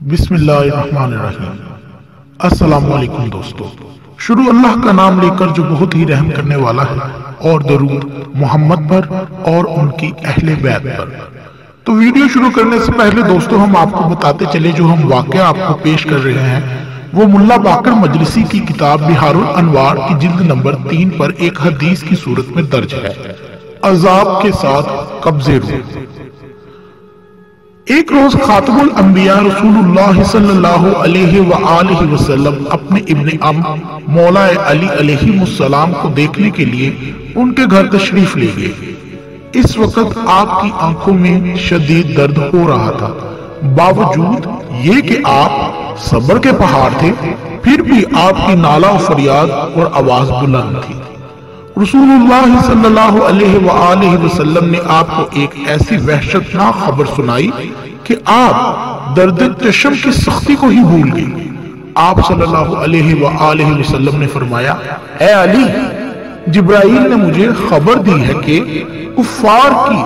बिस्मिल्लाहिर्रहमानिर्रहीम। अस्सलाम वालेकुम दोस्तों, शुरू अल्लाह का नाम लेकर जो बहुत ही रहम करने वाला है, और दरूद मोहम्मद पर और उनकी अहले बैत पर। तो वीडियो शुरू करने से पहले दोस्तों हम आपको बताते चले, जो हम वाकया आपको पेश कर रहे हैं वो मुल्ला बाकर मजलिसी की किताब बिहारुल अनवार की जिल्द नंबर 3 पर एक हदीस की सूरत में दर्ज है। अजाब के साथ कब्जे रूह। एक रोज खातमुल अंबिया रसूलुल्लाह सल्लल्लाहु अलैहि वसल्लम अपने इब्ने मौला अली अलैहिस्सलाम को देखने के लिए उनके घर तशरीफ ले गए। इस वक्त आपकी आंखों में शदीद दर्द हो रहा था। बावजूद ये कि आप सब्र के पहाड़ थे, फिर भी आपकी नाला और फरियाद और आवाज बुलंद थी। रसूलुल्लाह सल्लल्लाहु अलैहि वसल्लम ने आपको एक ऐसी वहशतनाक खबर सुनाई कि आप दर्द चश्म की सख्ती को ही भूल गए। आप सल्लल्लाहु अलैहि वसल्लम ने फरमाया, ऐ अली, जिब्राइल ने मुझे खबर दी है कि कुफ्फार की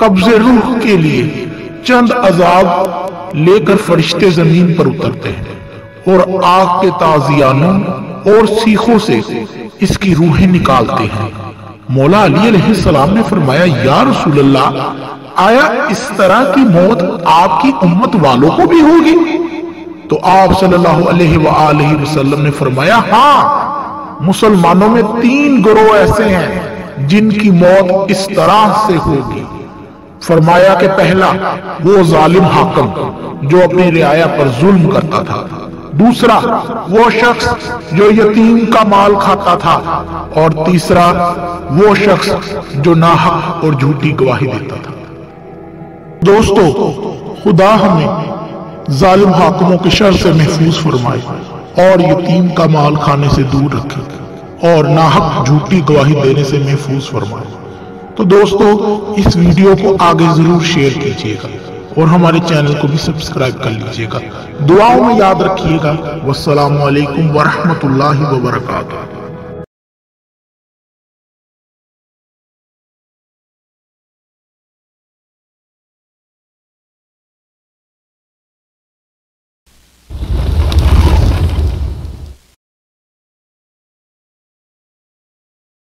कब्ज़े रूह के लिए चंद अजाब लेकर फरिश्ते जमीन पर उतरते हैं और आग के ताजियानों और सीखों से इसकी रूहें निकालते हैं। मौला अली अलैहिस्सलाम ने फरमाया, या रसूल अल्लाह, आया इस तरह की मौत आपकी उम्मत वालों को भी होगी? तो आप सल्लल्लाहु अलैहि वसल्लम ने फरमाया, हाँ, मुसलमानों में 3 गिरोह ऐसे हैं जिनकी मौत इस तरह से होगी। फरमाया कि पहला वो जालिम हाकिम जो अपनी रियाया पर जुल्म करता था, दूसरा वो शख्स जो यतीम का माल खाता था, और तीसरा वो शख्स जो नाहक और झूठी गवाही देता था। दोस्तों, खुदा हमें जालिम हाकिमों के शर से महफूज फरमाए और यतीम का माल खाने से दूर रखे और नाहक झूठी गवाही देने से महफूज फरमाए। तो दोस्तों, इस वीडियो को आगे जरूर शेयर कीजिएगा और हमारे चैनल को भी सब्सक्राइब कर लीजिएगा। दुआओं में याद रखिएगा। वस्सलामु अलैकुम वरहमतुल्लाहि वबरकातुहू।